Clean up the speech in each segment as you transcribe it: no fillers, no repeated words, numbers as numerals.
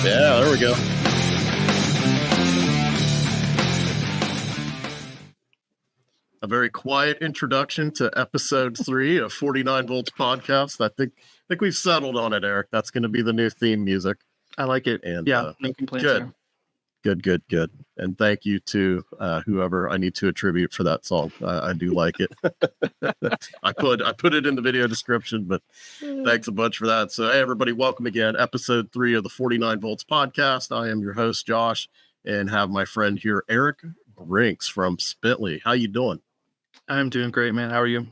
Yeah, there we go. A very quiet introduction to episode 3 of 49 Volts Podcast. I think we've settled on it, Eric. That's going to be the new theme music. I like it. And yeah, no complaints good. there. Good. And thank you to whoever I need to attribute for that song. I do like it. I put it in the video description, but thanks a bunch for that. So, hey, everybody, welcome again. Episode 3 of the 49 Volts Podcast. I am your host, Josh, and have my friend here, Eric Brinks from Spintly. How you doing? I'm doing great, man. How are you?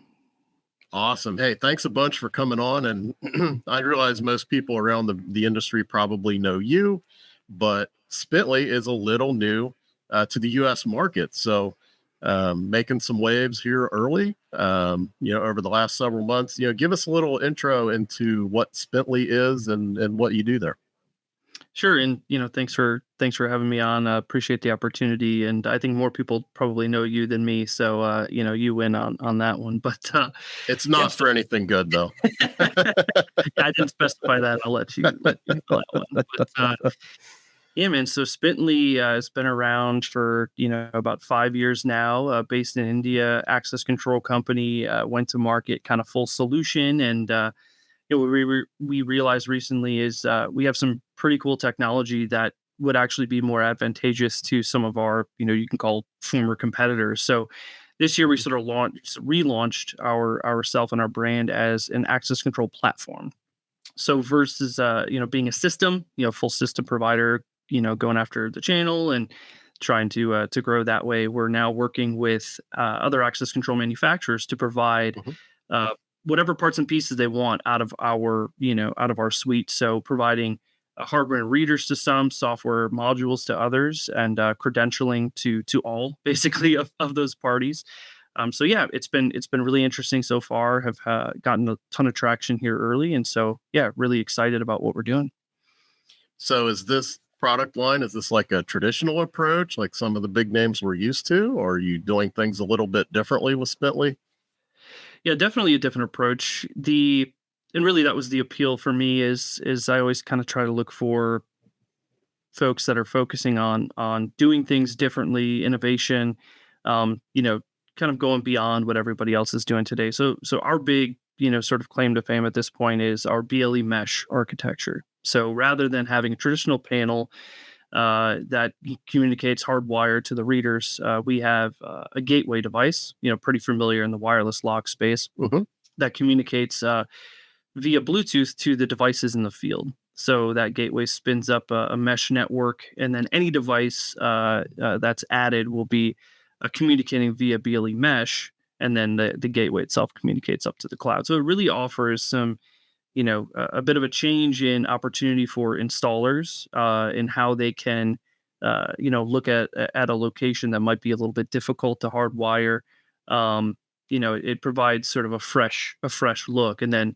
Awesome. Hey, thanks a bunch for coming on. And I realize most people around the industry probably know you, but Spintly is a little new to the U.S. market. So making some waves here early, over the last several months. Give us a little intro into what Spintly is and what you do there. Sure. And, thanks for having me on. Appreciate the opportunity. And I think more people probably know you than me. So, you win on that one. But it's not for anything good, though. I didn't specify that. I'll let you know that one. But, yeah, man. So Spintly has been around for, about 5 years now, based in India, access control company, went to market kind of full solution. And, what we realized recently is we have some pretty cool technology that would actually be more advantageous to some of our, you can call former competitors. So this year we sort of relaunched ourself and our brand as an access control platform. So versus, being a system, full system provider, going after the channel and trying to grow that way, we're now working with other access control manufacturers to provide whatever parts and pieces they want out of our suite. So providing hardware and readers to some, software modules to others, and credentialing to all basically of those parties. So yeah, it's been really interesting so far. Have gotten a ton of traction here early, and so yeah, really excited about what we're doing. So is this product line, is this like a traditional approach, like some of the big names we're used to, or are you doing things a little bit differently with Spintly? Yeah, definitely a different approach. And really that was the appeal for me is I always kind of try to look for folks that are focusing on doing things differently, innovation, kind of going beyond what everybody else is doing today. So our big, sort of claim to fame at this point is our BLE Mesh Architecture. So rather than having a traditional panel that communicates hardwired to the readers, we have a gateway device, pretty familiar in the wireless lock space, that communicates via Bluetooth to the devices in the field. So that gateway spins up a mesh network, and then any device that's added will be communicating via BLE Mesh, and then the gateway itself communicates up to the cloud. So it really offers some a bit of a change in opportunity for installers in how they can, look at a location that might be a little bit difficult to hardwire. It provides sort of a fresh look, and then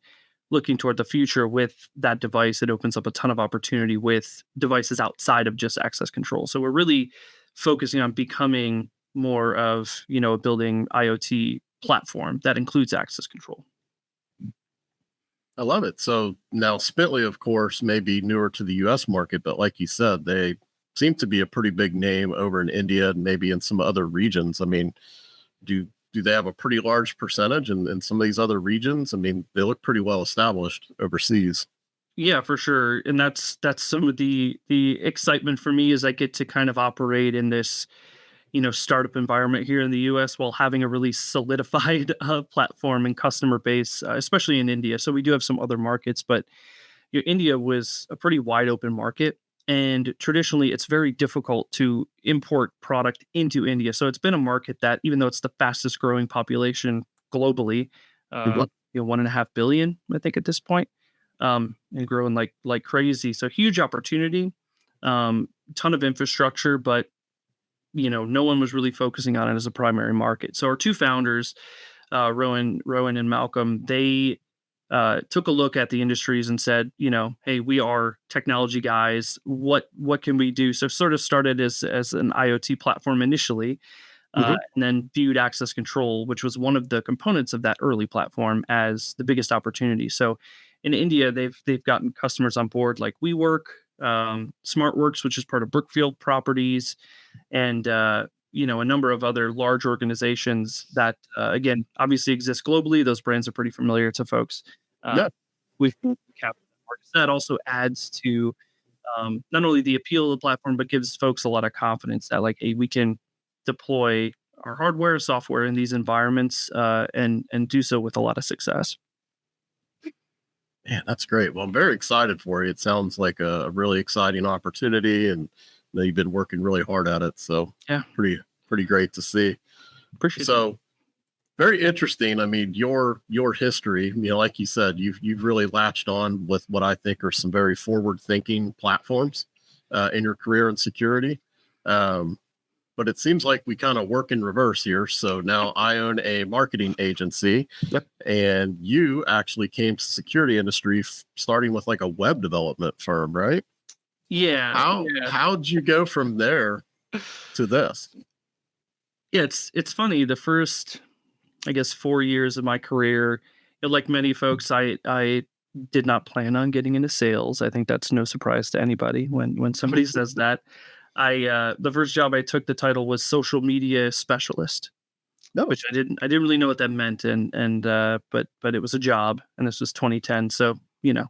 looking toward the future with that device, it opens up a ton of opportunity with devices outside of just access control. So we're really focusing on becoming more of, a building IoT platform that includes access control. I love it. So now Spintly, of course, may be newer to the U.S. market, but like you said, they seem to be a pretty big name over in India and maybe in some other regions. I mean, do they have a pretty large percentage in some of these other regions? I mean, they look pretty well established overseas. Yeah, for sure. And that's some of the excitement for me, is I get to kind of operate in this startup environment here in the US while having a really solidified platform and customer base, especially in India. So we do have some other markets, but India was a pretty wide open market. And traditionally, it's very difficult to import product into India. So it's been a market that, even though it's the fastest growing population globally, 1.5 billion, I think, at this point, and growing like crazy. So huge opportunity, ton of infrastructure, but no one was really focusing on it as a primary market. So our two founders, Rowan and Malcolm, they took a look at the industries and said, hey, we are technology guys. What can we do? So sort of started as an IoT platform initially, and then viewed access control, which was one of the components of that early platform, as the biggest opportunity. So in India, they've gotten customers on board like WeWork, SmartWorks, which is part of Brookfield Properties, and you know, a number of other large organizations that again obviously exist globally. Those brands are pretty familiar to folks. Yeah. We've capital markets. That also adds to not only the appeal of the platform, but gives folks a lot of confidence that like, hey, we can deploy our hardware, software in these environments, and do so with a lot of success. Man, that's great. Well, I'm very excited for you. It sounds like a really exciting opportunity, and you know, you've been working really hard at it. So Yeah, pretty great to see. appreciate it. So very interesting. I mean, your history, you know, like you said, you've really latched on with what I think are some very forward thinking platforms in your career in security. But it seems like we kind of work in reverse here. So now I own a marketing agency. Yep. And you actually came to security industry starting with like a web development firm, right? Yeah. How'd you go from there to this? Yeah, it's funny. The first, I guess, 4 years of my career, you know, like many folks, I did not plan on getting into sales. I think that's no surprise to anybody when somebody says that. The first job I took, the title was social media specialist, No. which I didn't really know what that meant, but it was a job, and this was 2010, so you know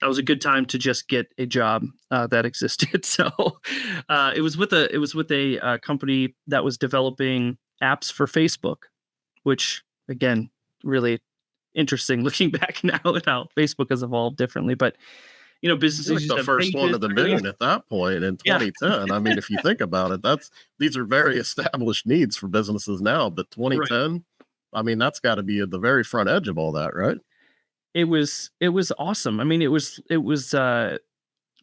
that was a good time to just get a job that existed. So it was with a company that was developing apps for Facebook, which again really interesting looking back now at how Facebook has evolved differently, but you know, businesses You're like the first one to the moon at that point in 2010. Yeah. I mean, if you think about it, these are very established needs for businesses now, but 2010, right. I mean, that's got to be at the very front edge of all that, right? It was awesome. I mean, it was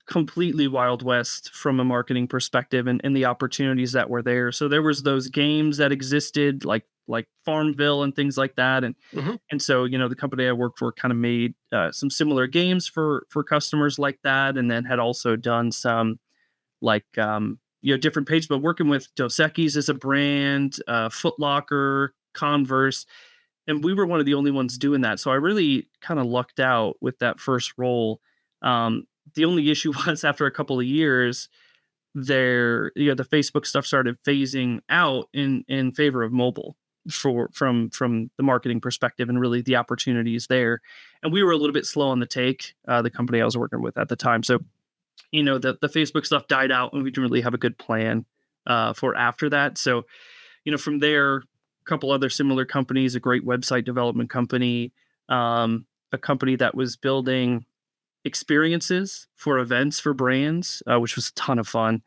completely Wild West from a marketing perspective, and the opportunities that were there. So there was those games that existed like Farmville and things like that. And so, you know, the company I worked for kind of made some similar games for customers like that. And then had also done some like, you know, different pages, but working with Dos Equis as a brand, Foot Locker, Converse. And we were one of the only ones doing that. So I really kind of lucked out with that first role. The only issue was after a couple of years, the Facebook stuff started phasing out in favor of mobile from the marketing perspective, and really the opportunities there. And we were a little bit slow on the take, the company I was working with at the time. So, you know, the Facebook stuff died out, and we didn't really have a good plan for after that. So, you know, from there, a couple other similar companies, a great website development company, a company that was building experiences for events for brands, which was a ton of fun.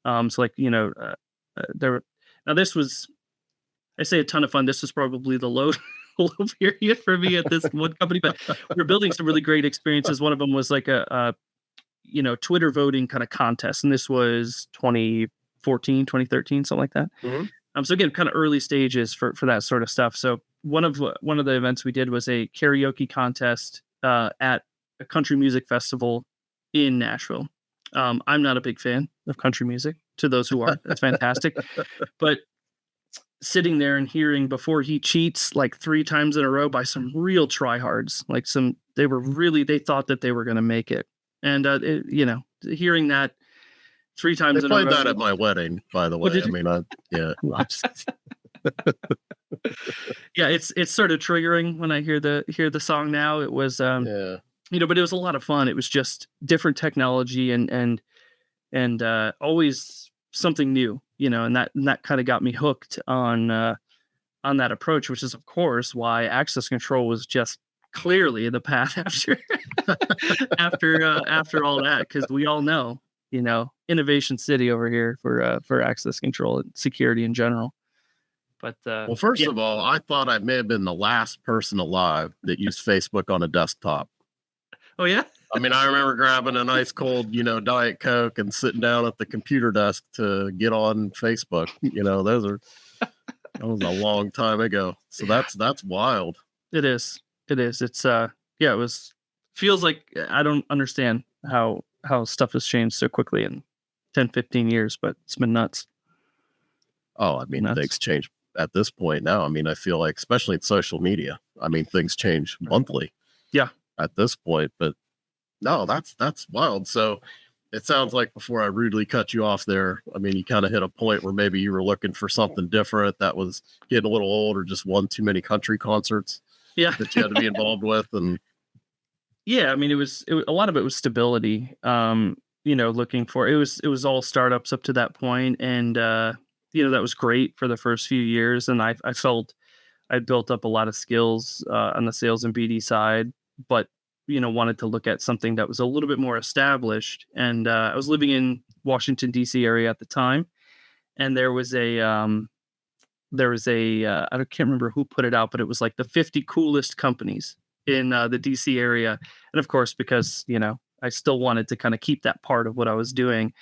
So like, you know, this was, I say a ton of fun. This was probably the low period for me at this one company, but we were building some really great experiences. One of them was like a you know, Twitter voting kind of contest. And this was 2014, 2013, something like that. Mm-hmm. So again, kind of early stages for that sort of stuff. So one of the events we did was a karaoke contest at a country music festival in Nashville. I'm not a big fan of country music. To those who are, that's fantastic. But sitting there and hearing Before He Cheats like 3 times in a row by some real tryhards, like they thought that they were going to make it. And, you know, hearing that 3 times in a row. They played that at my wedding, by the way. I mean, yeah. Yeah, it's sort of triggering when I hear the song now. It was, yeah. You know, but it was a lot of fun. It was just different technology and always something new, you know, and that kind of got me hooked on that approach, which is of course why access control was just clearly the path after all that, because we all know, you know, innovation city over here for access control and security in general. But well, first of all, I thought I may have been the last person alive that used Facebook on a desktop. Oh yeah. I mean, I remember grabbing a nice cold, you know, Diet Coke and sitting down at the computer desk to get on Facebook. You know, that was a long time ago. So that's wild. It is. It's it feels like I don't understand how stuff has changed so quickly in 10, 15 years, but it's been nuts. Oh, I mean, things change at this point now. I mean, I feel like, especially in social media, I mean, things change monthly. Yeah. At this point, but no, that's wild. So It sounds like, before I rudely cut you off there, I mean, you kind of hit a point where maybe you were looking for something different that was getting a little old, or just one too many country concerts Yeah. that you had to be involved with. And Yeah, I mean, it was a lot of it was stability. Looking for it was all startups up to that point, and that was great for the first few years, and I felt I built up a lot of skills on the sales and BD side, but wanted to look at something that was a little bit more established. And I was living in Washington D.C. area at the time, and there was a I can't remember who put it out, but it was like the 50 coolest companies in the DC area. And of course, because I still wanted to kind of keep that part of what I was doing,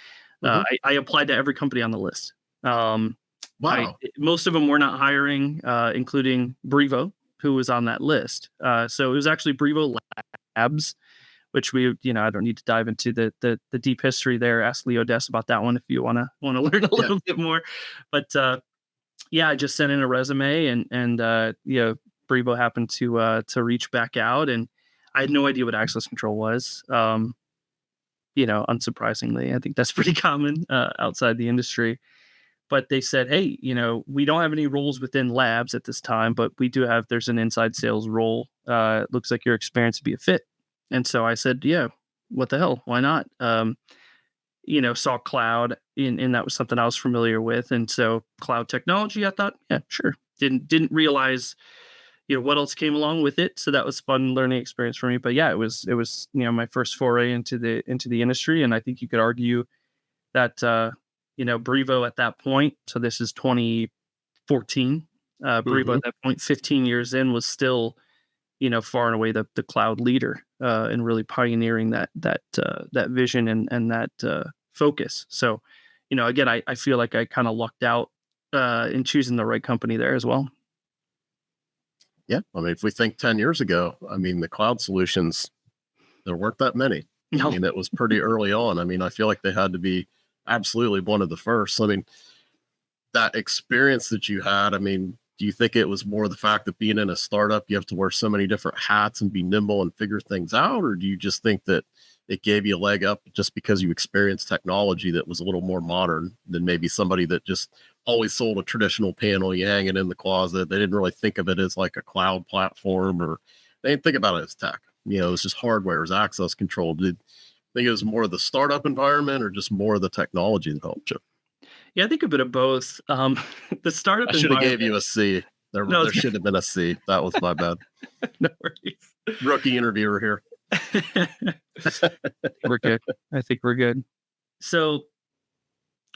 Mhm. I applied to every company on the list. Wow. Most of them were not hiring, including Brevo, who was on that list. So it was actually Brevo Labs, which I don't need to dive into the deep history there. Ask Leo Des about that one if you want to learn a Yeah. little bit more. But yeah, I just sent in a resume, and Brevo happened to reach back out, and I had no idea what access control was. Unsurprisingly, I think that's pretty common outside the industry. But they said, hey, we don't have any roles within labs at this time, but there's an inside sales role. It looks like your experience would be a fit. And so I said, yeah, what the hell? Why not? Saw cloud, and that was something I was familiar with. And so cloud technology, I thought, yeah, sure. Didn't realize, what else came along with it. So that was fun learning experience for me. But yeah, it was my first foray into the industry. And I think you could argue that Brevo at that point, so this is 2014, Brevo Mhm. at that point, 15 years in, was still far and away the cloud leader, and really pioneering that vision and that focus. So again, I feel like I kind of lucked out in choosing the right company there as well. Yeah. I mean, if we think 10 years ago, I mean, the cloud solutions, there weren't that many. I No. mean, it was pretty early on. I mean, I feel like they had to be absolutely one of the first. I mean, that experience that you had, I mean, do you think it was more the fact that being in a startup, you have to wear so many different hats and be nimble and figure things out? Or do you just think that it gave you a leg up just because you experienced technology that was a little more modern than maybe somebody that just always sold a traditional panel, you hang it in the closet? They didn't really think of it as like a cloud platform, or they didn't think about it as tech. It's just hardware, as access control. Did you think it was more of the startup environment, or just more of the technology that helped you? Yeah, I think a bit of both. The I startup should have gave environment. you a C. No, There should have been a C. That was my bad. no worries. Rookie interviewer here. We're good. I think we're good. So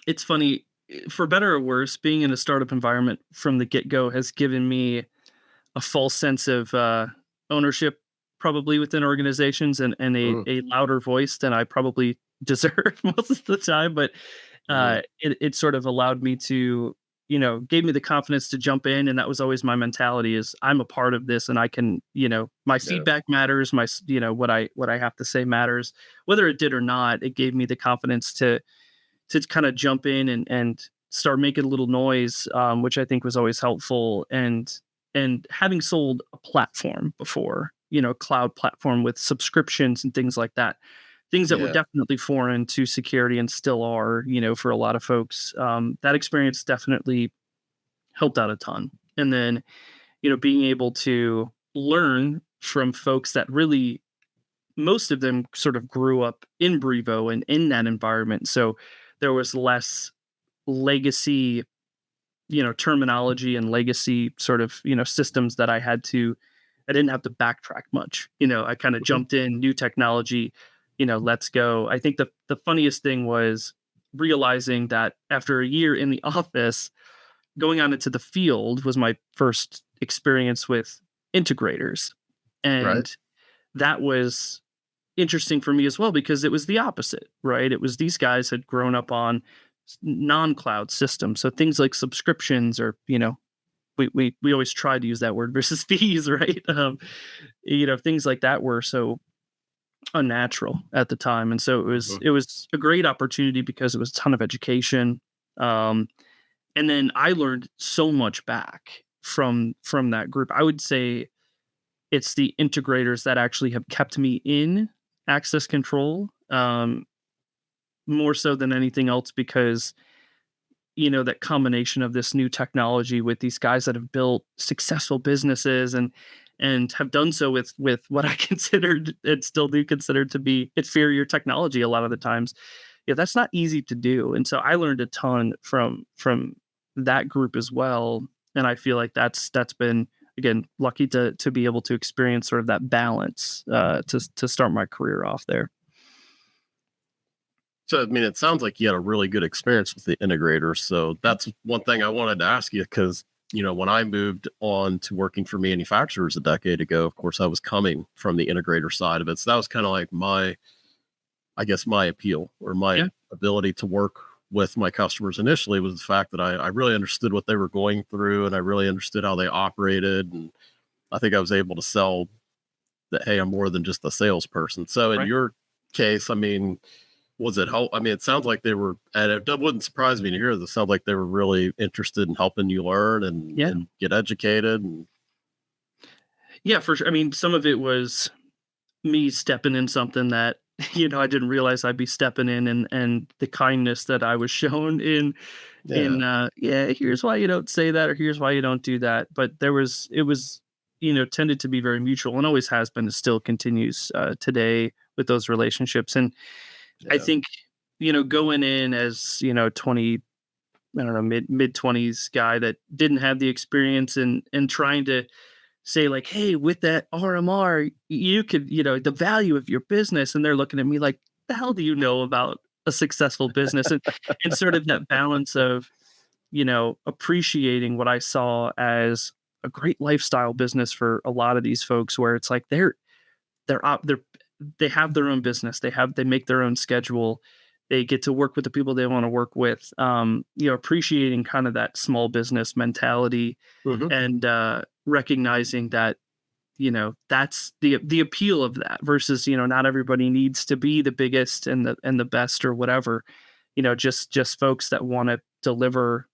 it's funny, for better or worse, being in a startup environment from the get go has given me a false sense of ownership, probably within organizations, and a, Mm, a louder voice than I probably deserve most of the time. But mm, it sort of allowed me to, gave me the confidence to jump in. And that was always my mentality: is I'm a part of this, and I can, my yeah, feedback matters. What I have to say matters, whether it did or not. It gave me the confidence to kind of jump in and start making a little noise, which I think was always helpful. And having sold a platform before, cloud platform with subscriptions and things like that, things that were yeah, definitely foreign to security and still are, for a lot of folks. That experience definitely helped out a ton. And then, being able to learn from folks that really, most of them sort of grew up in Brevo and in that environment. So there was less legacy, terminology and legacy sort of, systems that I didn't have to backtrack much. I kind of mhm, jumped in, new technology, let's go. I think the funniest thing was realizing that after a year in the office, going out into the field was my first experience with integrators. right, And that was interesting for me as well, because it was the opposite, right? It was these guys had grown up on non-cloud systems, so things like subscriptions, or we always try to use that word versus fees, right? Things like that were so unnatural at the time, and so it was mhm, it was a great opportunity because it was a ton of education. um, and then I learned so much back from that group. I would say it's the integrators that actually have kept me in access control, more so than anything else because, that combination of this new technology with these guys that have built successful businesses and have done so with what I considered and still do consider to be inferior technology a lot of the times. Yeah, that's not easy to do. And so I learned a ton from that group as well. And I feel like that's been, again, lucky to be able to experience sort of that balance to start my career off there. So, I mean, it sounds like you had a really good experience with the integrators. So that's one thing I wanted to ask you because, when I moved on to working for manufacturers a decade ago, of course, I was coming from the integrator side of it. So that was kind of like my appeal or my Yeah. ability to work with my customers initially was the fact that I really understood what they were going through and I really understood how they operated. And I think I was able to sell that, hey, I'm more than just a salesperson. So in Right. your case, I mean, was it help? I mean, it sounds like they were, and it wouldn't surprise me to hear this. It sounds like they were really interested in helping you learn Yeah. and get educated. And Yeah, for sure. I mean, some of it was me stepping in something that I didn't realize I'd be stepping in, and the kindness that I was shown yeah, yeah, here's why you don't say that, or here's why you don't do that. But it was tended to be very mutual and always has been. It still continues today with those relationships. And I yeah, think going in as 20, I don't know, mid 20s guy that didn't have the experience and trying to say like, hey, with that RMR, you could, the value of your business. And they're looking at me like, the hell do you know about a successful business? And sort of that balance of, appreciating what I saw as a great lifestyle business for a lot of these folks where it's like they have their own business. They make their own schedule. They get to work with the people they want to work with. Appreciating kind of that small business mentality hmm, and recognizing that that's the appeal of that versus not everybody needs to be the biggest and the best or whatever. Just folks that want to deliver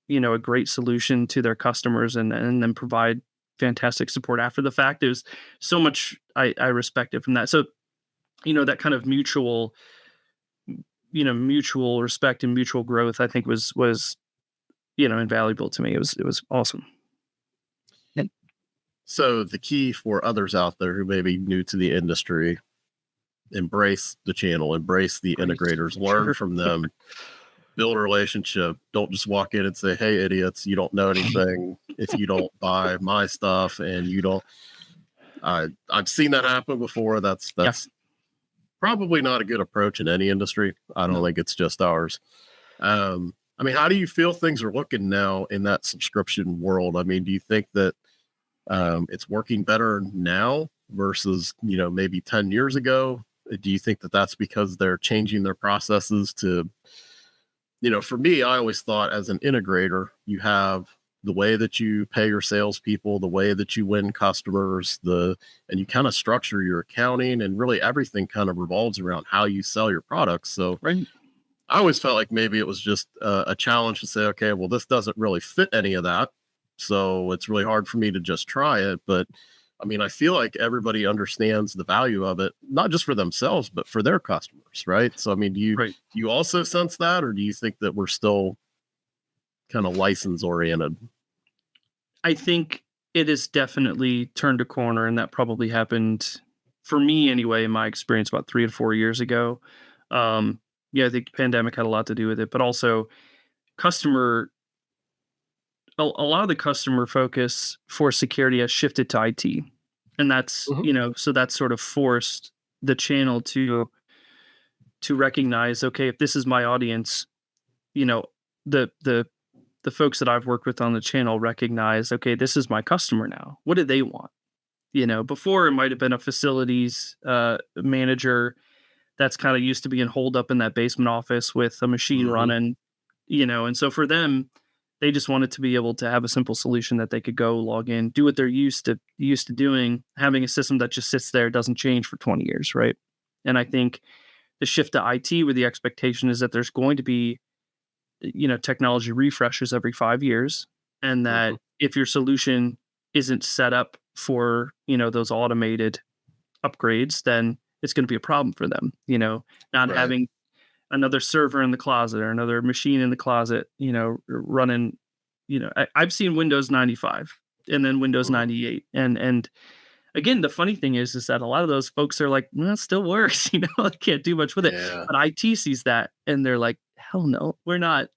a great solution to their customers and then provide fantastic support after the fact. There's so much I respected from that. So that kind of mutual respect and mutual growth I think was invaluable to me. It was awesome. And so the key for others out there who may be new to the industry, embrace the channel, embrace the Grace, integrators, learn sure. from them, build a relationship. Don't just walk in and say, hey, idiots, you don't know anything if you don't buy my stuff and you don't. I've seen that happen before. Yeah. That's probably not a good approach in any industry. I don't No. think it's just ours. I mean, how do you feel things are looking now in that subscription world? I mean, do you think that it's working better now versus maybe 10 years ago? Do you think that that's because they're changing their processes to, for me, I always thought as an integrator, you have the way that you pay your salespeople, the way that you win customers, and you kind of structure your accounting, and really everything kind of revolves around how you sell your products. So Right. I always felt like maybe it was just a challenge to say, okay, well, this doesn't really fit any of that. So it's really hard for me to just try it. But I mean, I feel like everybody understands the value of it, not just for themselves, but for their customers. Right. So, I mean, Right. do you also sense that, or do you think that we're still kind of license oriented? I think it has definitely turned a corner, and that probably happened for me anyway, in my experience, about 3 to 4 years ago. Yeah, I think pandemic had a lot to do with it, but also customer a lot of the customer focus for security has shifted to IT. And that's, Hmm. so that's sort of forced the channel to recognize, okay, if this is my audience, you know, the folks that I've worked with on the channel recognize, okay, this is my customer now. What do they want? Before it might have been a facilities manager that's kind of used to being holed up in that basement office with a machine Hmm. running, and so for them, they just wanted to be able to have a simple solution that they could go log in, do what they're used to doing, having a system that just sits there, doesn't change for 20 years, right? And I think the shift to IT where the expectation is that there's going to be technology refreshes every 5 years, and Hmm. that if your solution isn't set up for, those automated upgrades, then it's going to be a problem for them, not Right. having another server in the closet or another machine in the closet, running, I've seen Windows 95 and then Windows Mhm. 98. And again, the funny thing is that a lot of those folks are like, well, it still works, I can't do much with it. Yeah. But IT sees that and they're like, hell no, we're not,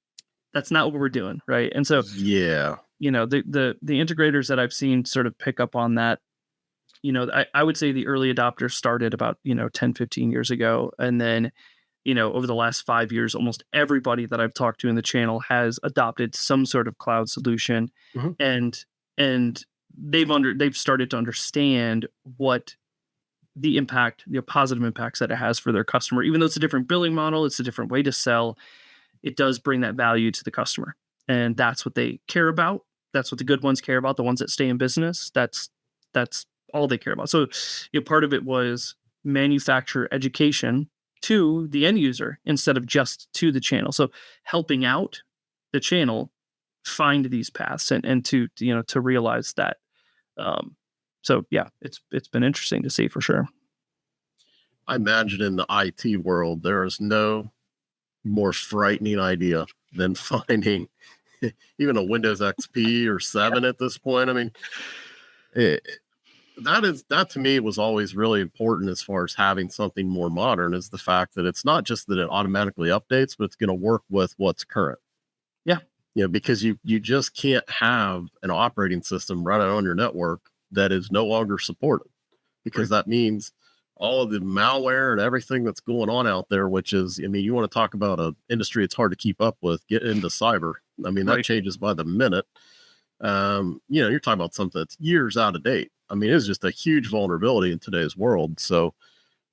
that's not what we're doing. Right. And so, Yeah. the integrators that I've seen sort of pick up on that, I would say the early adopters started about, 10, 15 years ago. And then, over the last 5 years, almost everybody that I've talked to in the channel has adopted some sort of cloud solution. Mhm. And they've started to understand what the impact, the positive impacts that it has for their customer. Even though it's a different billing model, it's a different way to sell, it does bring that value to the customer. And that's what they care about. That's what the good ones care about, the ones that stay in business. That's all they care about. So, part of it was manufacturer education to the end user instead of just to the channel. So helping out the channel find these paths and to realize that. So yeah, it's been interesting to see for sure. I imagine in the IT world, there is no more frightening idea than finding even a Windows XP or 7 at this point. I mean, it, that to me was always really important as far as having something more modern is the fact that it's not just that it automatically updates, but it's going to work with what's current. Yeah. Because you just can't have an operating system running on your network that is no longer supported, because that means all of the malware and everything that's going on out there, which is, I mean, you want to talk about an industry it's hard to keep up with, get into cyber. I mean, that Right. changes by the minute. You're talking about something that's years out of date. I mean, it's just a huge vulnerability in today's world. So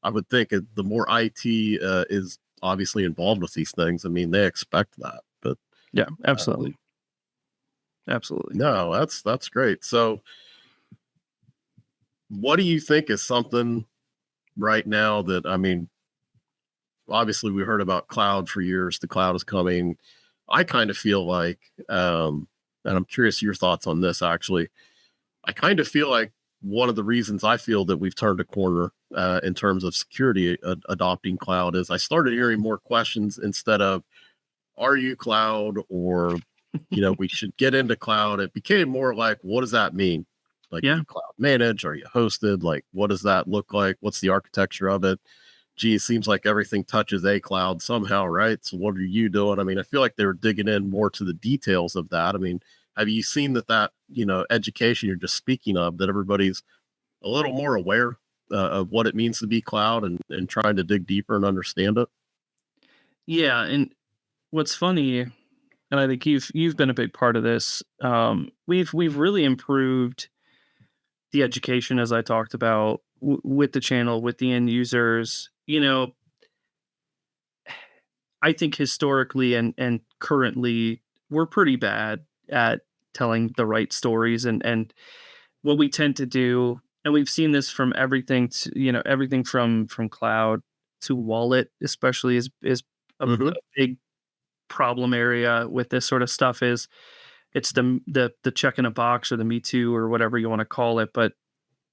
I would think the more IT is obviously involved with these things, I mean, they expect that. But Yeah, um, absolutely. Absolutely. no, that's great. So what do you think is something right now that, I mean, obviously we heard about cloud for years, the cloud is coming. I kind of feel like, and I'm curious your thoughts on this actually. I kind of feel like one of the reasons I feel that we've turned a corner in terms of security adopting cloud is I started hearing more questions instead of, are you cloud, or, we should get into cloud. It became more like, what does that mean? Like, are Yeah. you cloud managed? Are you hosted? Like, what does that look like? What's the architecture of it? Gee, it seems like everything touches a cloud somehow, right? So what are you doing? I mean, I feel like they're digging in more to the details of that. I mean, have you seen that education you're just speaking of, that everybody's a little more aware of what it means to be cloud, and trying to dig deeper and understand it? Yeah. And what's funny, and I think you've been a big part of this. We've really improved the education, as I talked about, with the channel, with the end users. I think historically and currently we're pretty bad at telling the right stories, and what we tend to do, and we've seen this from everything to, everything from cloud to wallet, especially is a Hmm. big problem area with this sort of stuff. Is it's the check in a box or the me too or whatever you want to call it, but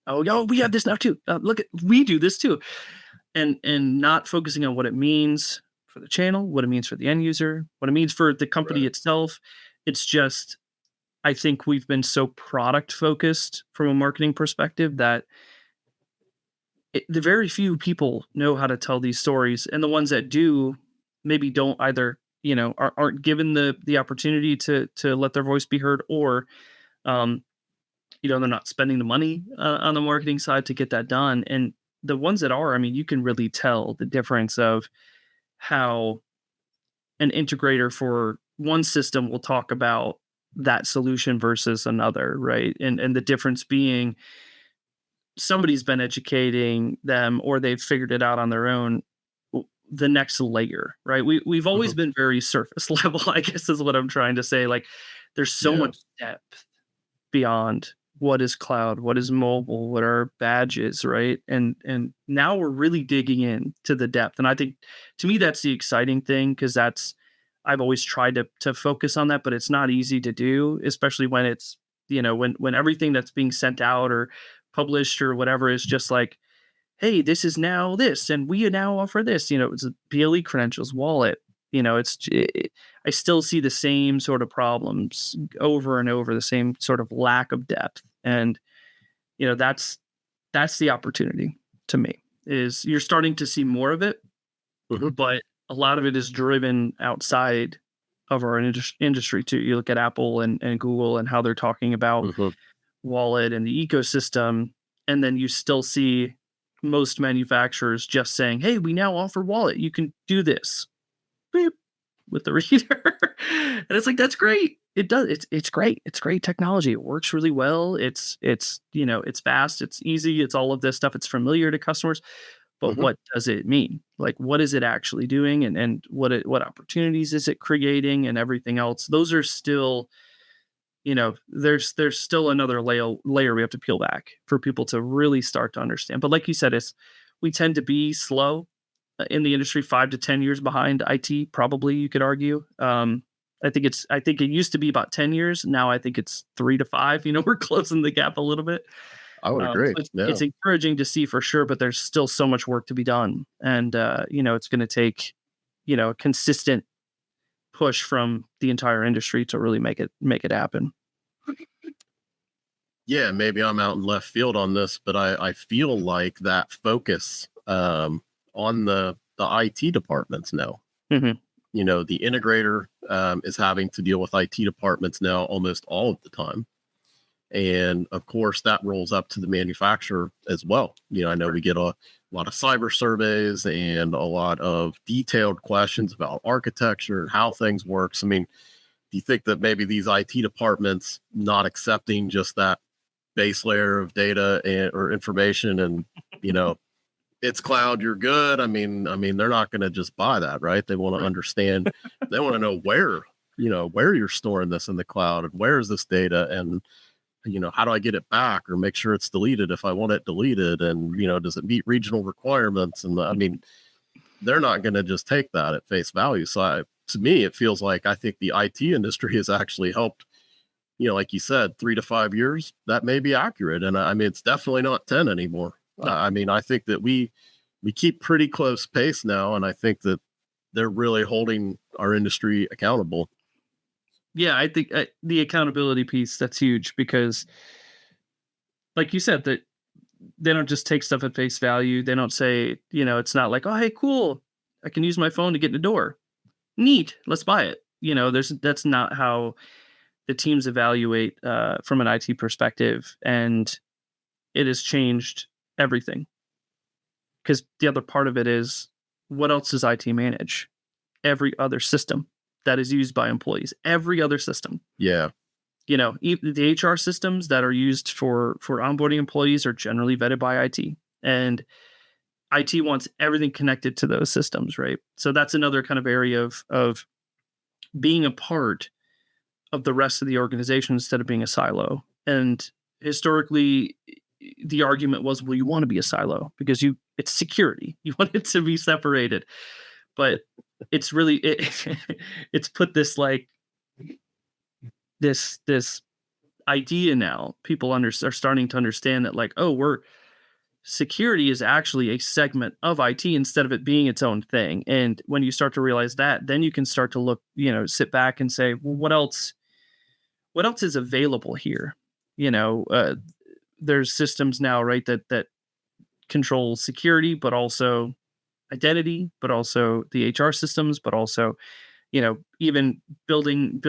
oh, we have this now too. Look at, we do this too, and not focusing on what it means for the channel, what it means for the end user, what it means for the company Right. itself. It's just, I think we've been so product focused from a marketing perspective that the very few people know how to tell these stories, and the ones that do maybe don't either, aren't given the opportunity to let their voice be heard, or um, they're not spending the money on the marketing side to get that done. And the ones that are, I mean, you can really tell the difference of how an integrator for one system will talk about that solution versus another, right? And the difference being somebody's been educating them or they've figured it out on their own, the next layer, right? We've always Hmm. been very surface level, I guess is what I'm trying to say. Like there's so Yeah. much depth beyond what is cloud, what is mobile, what are badges, right? And now we're really digging in to the depth. And I think to me that's the exciting thing, because that's, I've always tried to focus on that, but it's not easy to do, especially when it's, when everything that's being sent out or published or whatever is just like, hey, this is now this, and we now offer this. It's a BLE credentials, wallet. I still see the same sort of problems over and over, the same sort of lack of depth. And, that's the opportunity to me, is you're starting to see more of it, Mhm, but a lot of it is driven outside of our industry too. You look at Apple and Google and how they're talking about mhm. wallet and the ecosystem, and then you still see most manufacturers just saying, "Hey, we now offer wallet. You can do this." Beep, with the reader. And it's like, that's great. It does. It's great. It's great technology. It works really well. It's fast, it's easy, it's all of this stuff. It's familiar to customers. But Mhm. what does it mean? Like, what is it actually doing, and what opportunities is it creating, and everything else? Those are still, there's still another layer we have to peel back for people to really start to understand. But like you said, it's we tend to be slow in the industry, 5 to 10 years behind IT. Probably, you could argue. I think it used to be about 10 years. Now I think it's 3 to 5. We're closing the gap a little bit. I would So agree. it's Yeah. encouraging to see for sure, but there's still so much work to be done, and it's going to take a consistent push from the entire industry to really make it happen. Yeah, maybe I'm out in left field on this, but I feel like that focus on the IT departments now. Hmm. The integrator is having to deal with IT departments now almost all of the time. And of course, that rolls up to the manufacturer as well. I know we get a lot of cyber surveys and a lot of detailed questions about architecture and how things works. I mean, do you think that maybe these IT departments not accepting just that base layer of data or information, and you know it's cloud, you're good? I mean they're not going to just buy that, right? They want to Right. understand, they want to know where you're storing this in the cloud, and where is this data, and how do I get it back or make sure it's deleted if I want it deleted, and does it meet regional requirements? And I mean, they're not going to just take that at face value. So to me, it feels like, I think the IT industry has actually helped. Like you said, 3 to 5 years, that may be accurate. And I mean, it's definitely not 10 anymore. No. I mean, I think that we keep pretty close pace now, and I think that they're really holding our industry accountable. Yeah, I think the accountability piece, that's huge, because, like you said, that they don't just take stuff at face value. They don't say, it's not like, oh, hey, cool, I can use my phone to get in the door. Neat, let's buy it. That's not how the teams evaluate from an IT perspective, and it has changed everything. Because the other part of it is, what else does IT manage? Every other system that is used by employees, every other system. Yeah. Even the HR systems that are used for onboarding employees are generally vetted by IT, and IT wants everything connected to those systems, right? So that's another kind of area of being a part of the rest of the organization instead of being a silo. And historically, the argument was, well, you want to be a silo because it's security. You want it to be separated. But it's really it's put this, like, this idea now. People are starting to understand that, like, oh, we're security is actually a segment of IT instead of it being its own thing. And when you start to realize that, then you can start to look, sit back and say, well, what else is available here? You know, uh, there's systems now, right, that control security, but also identity, but also the HR systems, but also, even building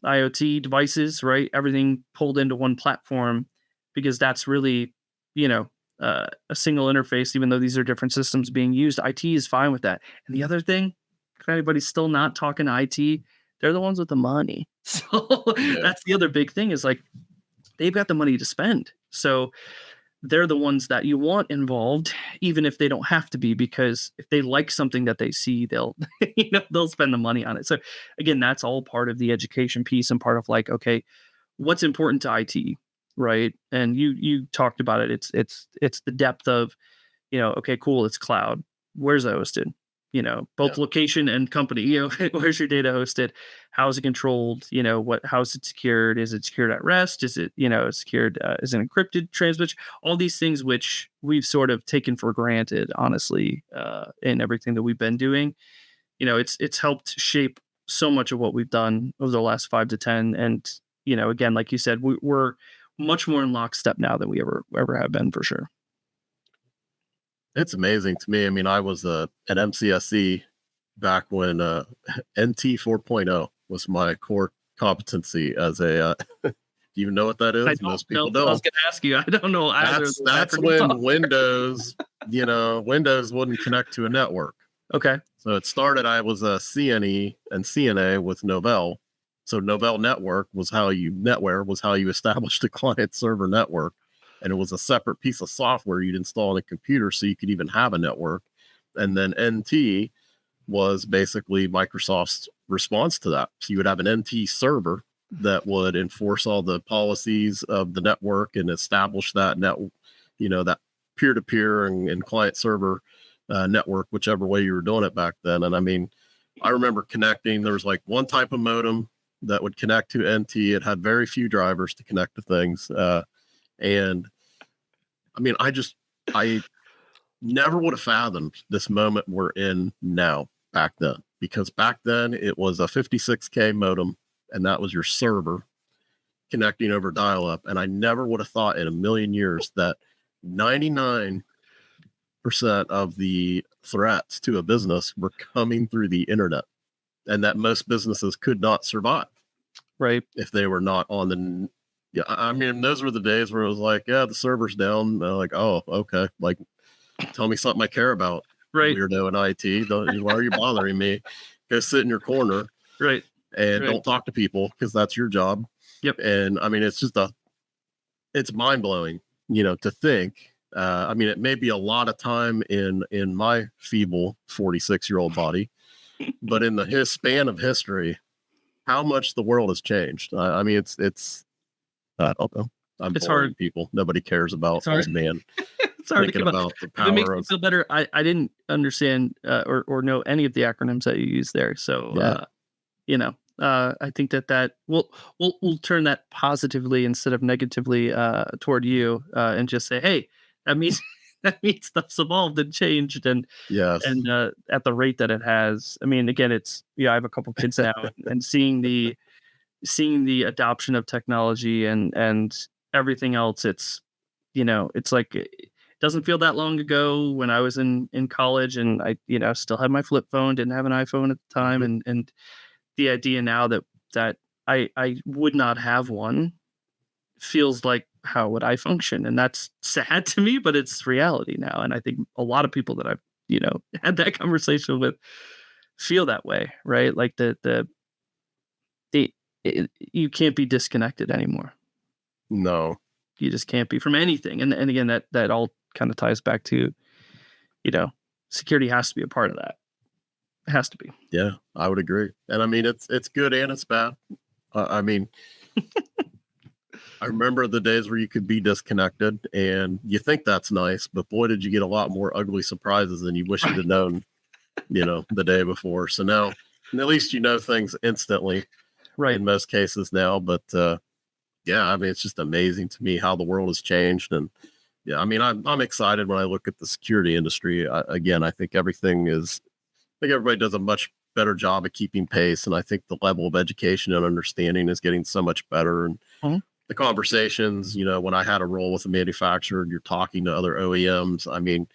IoT devices, right? Everything pulled into one platform, because that's really, a single interface. Even though these are different systems being used, IT is fine with that. And the other thing, if anybody's still not talking to IT, they're the ones with the money. So Yeah. that's the other big thing, is like, they've got the money to spend. So they're the ones that you want involved, even if they don't have to be, because if they like something that they see, they'll they'll spend the money on it. So again, that's all part of the education piece, and part of, like, okay, what's important to IT, right? And you talked about it. It's the depth of, okay, cool, it's cloud. Where's it hosted? both location and company. Where's your data hosted? How is it controlled? How is it secured? Is it secured at rest? Is it, secured? Is it encrypted transmission? All these things which we've sort of taken for granted, honestly, in everything that we've been doing. It's helped shape so much of what we've done over the last 5 to 10. And, again, like you said, we're much more in lockstep now than we ever have been, for sure. It's amazing to me. I mean, I was at MCSE back when NT 4.0 was my core competency as a. Do you even know what that is? Most people don't. I was going to ask you. I don't know either. That's when Windows, Windows wouldn't connect to a network. Okay. So it started. I was a CNE and CNA with Novell. So Novell Network was how you established a client server network. And it was a separate piece of software you'd install on a computer so you could even have a network. And then NT was basically Microsoft's response to that. So you would have an NT server that would enforce all the policies of the network and establish that that peer-to-peer and client server network, whichever way you were doing it back then. And I mean, I remember connecting. There was like one type of modem that would connect to NT. It had very few drivers to connect to things. And I mean, I never would have fathomed this moment we're in now back then, because back then it was a 56K modem and that was your server connecting over dial-up. And I never would have thought in a million years that 99% of the threats to a business were coming through the internet, and that most businesses could not survive. Right. If they were not on the. Yeah, I mean, those were the days where it was like, yeah, the server's down. Like, oh, okay. Like, tell me something I care about. Right. Weirdo in IT. Why are you bothering me? Go sit in your corner. Right. And don't talk to people, because that's your job. Yep. And I mean, it's mind blowing, to think. I mean, it may be a lot of time in my feeble 46-year-old body, but in the span of history, how much the world has changed. I mean, it's. I don't know. It's hard. People. Nobody cares about old man. It's hard thinking to about the power. It makes me feel better. I didn't understand or know any of the acronyms that you use there. So, I think that we'll turn that positively instead of negatively toward you and just say, hey, that means stuff's evolved and changed, and yes, and at the rate that it has. I mean, again, it's I have a couple kids now, and seeing the adoption of technology and everything else, it's like it doesn't feel that long ago when I was in college, and I still had my flip phone, didn't have an iPhone at the time, and the idea now that I would not have one feels like, how would I function? And that's sad to me, but it's reality now. And I think a lot of people that I've had that conversation with feel that way, right? Like you can't be disconnected anymore. No, you just can't be from anything. And again, that all kind of ties back to, security has to be a part of that. It has to be. Yeah, I would agree. And I mean, it's good and it's bad. I mean, I remember the days where you could be disconnected and you think that's nice, but boy, did you get a lot more ugly surprises than you wish you'd have known, the day before. So now, at least things instantly. Right. In most cases now, but yeah, I mean, it's just amazing to me how the world has changed. And yeah, I mean, I'm excited when I look at the security industry. I think everybody does a much better job of keeping pace, and I think the level of education and understanding is getting so much better. And the conversations, when I had a role with a manufacturer and you're talking to other OEMs, I mean,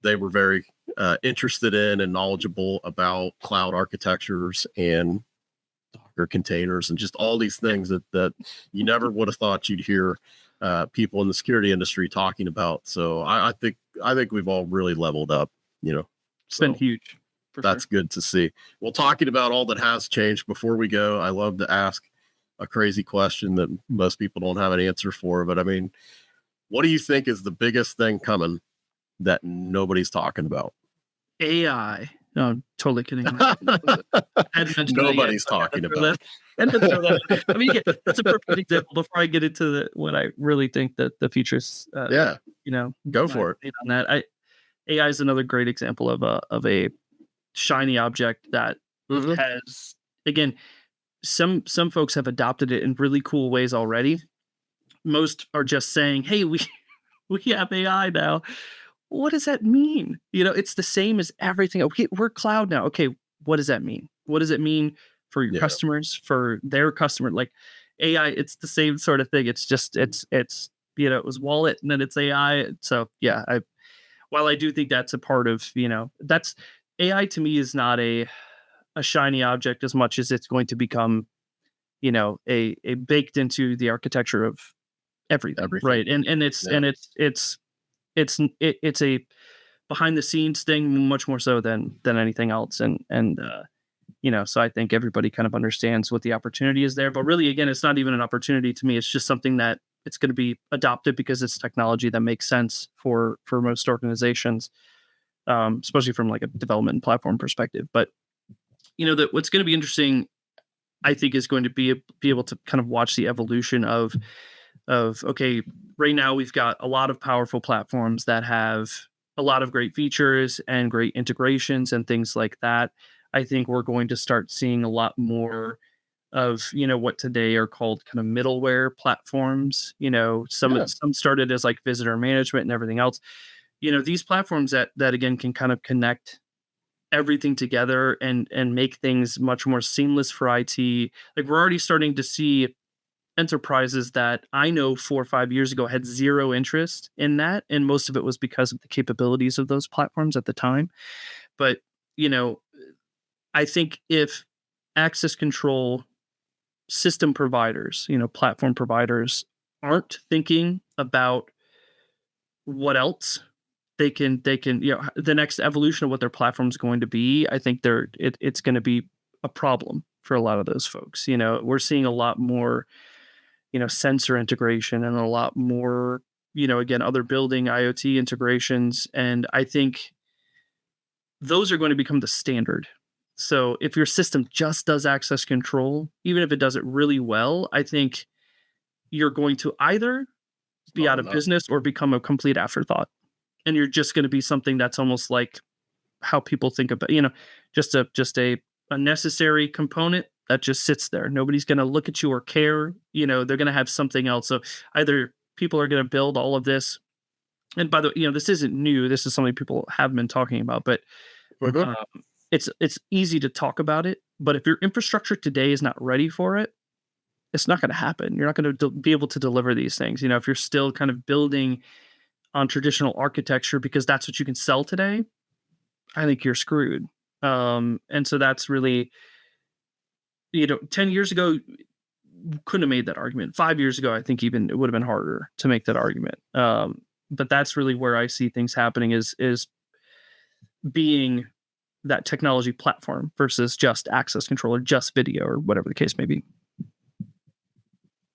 they were very interested in and knowledgeable about cloud architectures and Docker containers and just all these things that you never would have thought you'd hear people in the security industry talking about. So I think we've all really leveled up, It's been huge. That's good to see. Well, talking about all that has changed, before we go, I love to ask a crazy question that most people don't have an answer for. But I mean, what do you think is the biggest thing coming that nobody's talking about? AI. No, I'm totally kidding. Nobody's talking about. I mean, that's a perfect example. Before I get into what I really think that the future's, go for it. On that, AI is another great example of a shiny object that Mhm. has, again, some folks have adopted it in really cool ways already. Most are just saying, "Hey, we we have AI now." What does that mean? It's the same as everything. Okay, we're cloud now. Okay, what does that mean? What does it mean for your Yeah. customers, for their customer? Like AI, it's the same sort of thing. It's just it's it was wallet and then it's AI. So yeah, while I do think that's a part of, that's AI to me is not a shiny object as much as it's going to become, a baked into the architecture of everything, Everything. right? And it's Yeah. it's a behind the scenes thing much more so than anything else. So I think everybody kind of understands what the opportunity is there. But really, again, it's not even an opportunity to me. It's just something that it's going to be adopted because it's technology that makes sense for most organizations, especially from like a development and platform perspective. But what's going to be interesting, I think, is going to be able to kind of watch the evolution of okay, right now we've got a lot of powerful platforms that have a lot of great features and great integrations and things like that. I think we're going to start seeing a lot more of what today are called kind of middleware platforms. Yeah. Some started as like visitor management and everything else. These platforms that again can kind of connect everything together and make things much more seamless for IT. Like we're already starting to see enterprises that I know 4 or 5 years ago had zero interest in that, and most of it was because of the capabilities of those platforms at the time. But, you know, I think if access control system providers, platform providers aren't thinking about what else they can, the next evolution of what their platform is going to be, I think it's going to be a problem for a lot of those folks. We're seeing a lot more sensor integration and a lot more, again, other building IoT integrations. And I think those are going to become the standard. So if your system just does access control, even if it does it really well, I think you're going to either It's be not out of enough. business or become a complete afterthought. And you're just going to be something that's almost like how people think about, just a necessary component that just sits there. Nobody's going to look at you or care. They're going to have something else. So either people are going to build all of this, and by the way, this isn't new. This is something people have been talking about, but Mhm. um, it's easy to talk about it. But if your infrastructure today is not ready for it, it's not going to happen. You're not going to be able to deliver these things. If you're still kind of building on traditional architecture because that's what you can sell today, I think you're screwed. And so that's really, 10 years ago, couldn't have made that argument. 5 years ago, I think even it would have been harder to make that argument. But that's really where I see things happening is being that technology platform versus just access control or just video or whatever the case may be.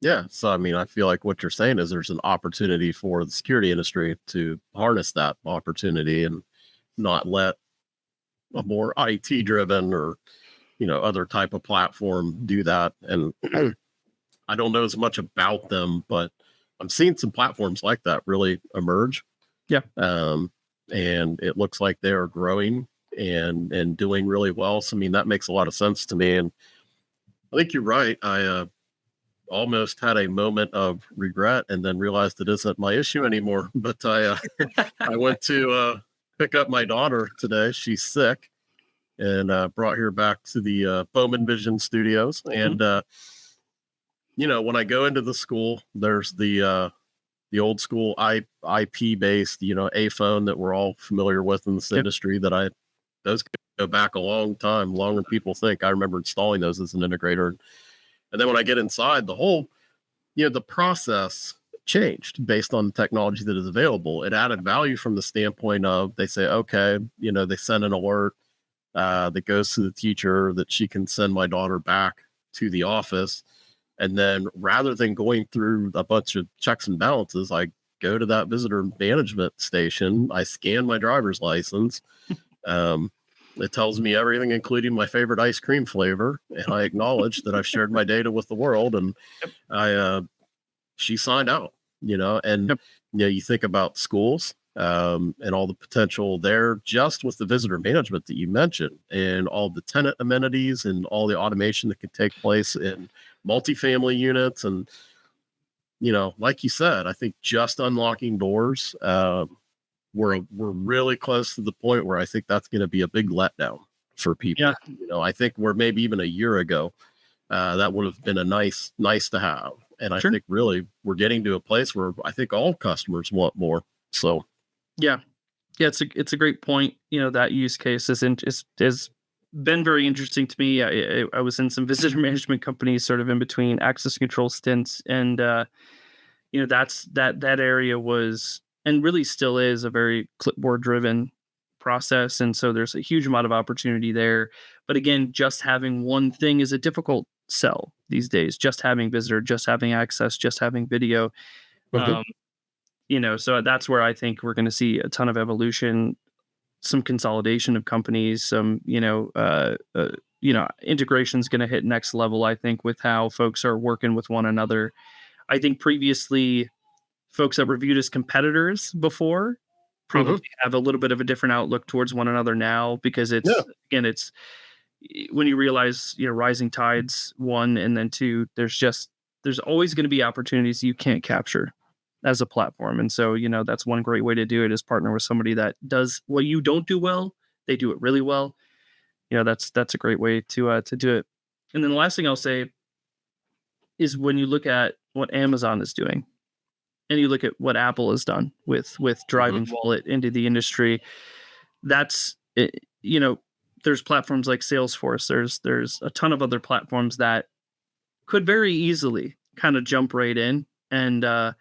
Yeah. So, I mean, I feel like what you're saying is there's an opportunity for the security industry to harness that opportunity and not let a more IT driven or, other type of platform do that. And I don't know as much about them, but I'm seeing some platforms like that really emerge. Yeah. And it looks like they are growing and doing really well. So, I mean, that makes a lot of sense to me. And I think you're right. I almost had a moment of regret and then realized it isn't my issue anymore. But I went to pick up my daughter today. She's sick, and brought her back to the Bowman Vision Studios. And when I go into the school, there's the old school IP based, A phone that we're all familiar with in this industry. Those go back a long time, longer than people think. I remember installing those as an integrator. And then when I get inside, the whole, the process changed based on the technology that is available. It added value from the standpoint of they say, okay, they send an alert that goes to the teacher that she can send my daughter back to the office. And then rather than going through a bunch of checks and balances, I go to that visitor management station. I scan my driver's license. It tells me everything, including my favorite ice cream flavor. And I acknowledge that I've shared my data with the world. And she signed out, and, Yep. you think about schools. and all the potential there just with the visitor management that you mentioned and all the tenant amenities and all the automation that can take place in multifamily units. And, like you said, I think just unlocking doors, we're really close to the point where I think that's going to be a big letdown for people. Yeah. I think we're maybe even a year ago, that would have been a nice to have. And I think really we're getting to a place where I think all customers want more. So yeah, it's a great point. That use case is been very interesting to me. I was in some visitor management companies sort of in between access control stints, and that's that area was, and really still is, a very clipboard driven process, and so there's a huge amount of opportunity there. But again, just having one thing is a difficult sell these days. Just having visitor, just having access, just having video. So that's where I think we're going to see a ton of evolution, some consolidation of companies, some integration is going to hit next level, I think, with how folks are working with one another. I think previously folks that were viewed as competitors before probably have a little bit of a different outlook towards one another now, because it's when you realize, rising tides, one, and then two, there's always going to be opportunities you can't capture as a platform. And so, that's one great way to do it, is partner with somebody that does what you don't do well. They do it really well. That's a great way to do it. And then the last thing I'll say is, when you look at what Amazon is doing and you look at what Apple has done with driving wallet into the industry, that's it. There's platforms like Salesforce. There's a ton of other platforms that could very easily kind of jump right in. And I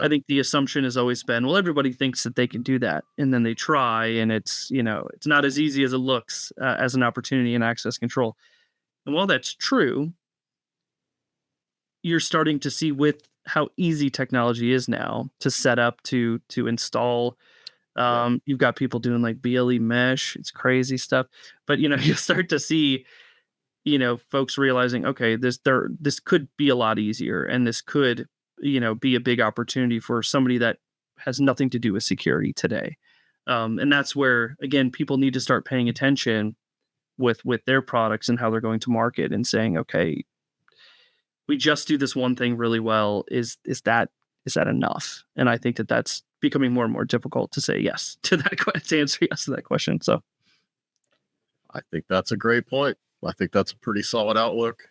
think the assumption has always been, well, everybody thinks that they can do that, and then they try, and it's not as easy as it looks as an opportunity in access control. And while that's true, you're starting to see with how easy technology is now to set up, to install. You've got people doing like BLE Mesh. It's crazy stuff. But you start to see folks realizing, okay, this could be a lot easier, and this could be a big opportunity for somebody that has nothing to do with security today. And that's where, again, people need to start paying attention with their products and how they're going to market, and saying, okay, we just do this one thing really well. Is that enough? And I think that's becoming more and more difficult to say yes to that, to answer yes to that question. So I think that's a great point. I think that's a pretty solid outlook.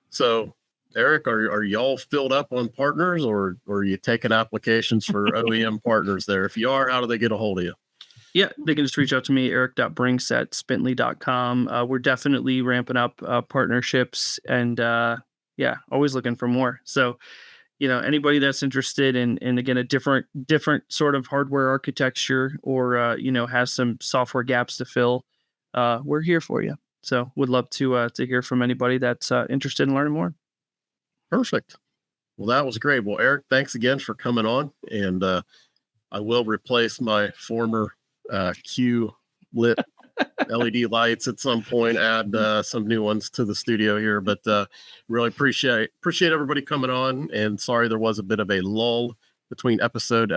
So Eric, are y'all filled up on partners, or are you taking applications for OEM partners there? If you are, how do they get a hold of you? Yeah, they can just reach out to me, eric.brinks@spintly.com. We're definitely ramping up partnerships, and always looking for more. So, anybody that's interested in again, a different sort of hardware architecture, or has some software gaps to fill, we're here for you. So would love to hear from anybody that's interested in learning more. Perfect. Well, that was great. Well, Eric, thanks again for coming on. And I will replace my former Q lit LED lights at some point, add some new ones to the studio here. But really appreciate everybody coming on. And sorry there was a bit of a lull between episode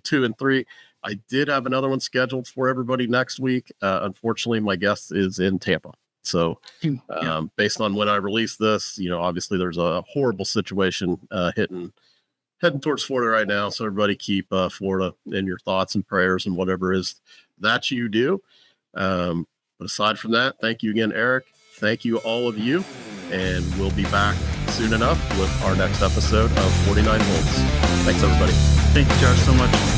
2 and 3. I did have another one scheduled for everybody next week. Unfortunately, my guest is in Tampa. So based on when I released this, obviously there's a horrible situation heading towards Florida right now. So everybody keep Florida in your thoughts and prayers and whatever is that you do. But aside from that, thank you again, Eric. Thank you, all of you. And we'll be back soon enough with our next episode of 49 Volts. Thanks, everybody. Thank you, Josh, so much.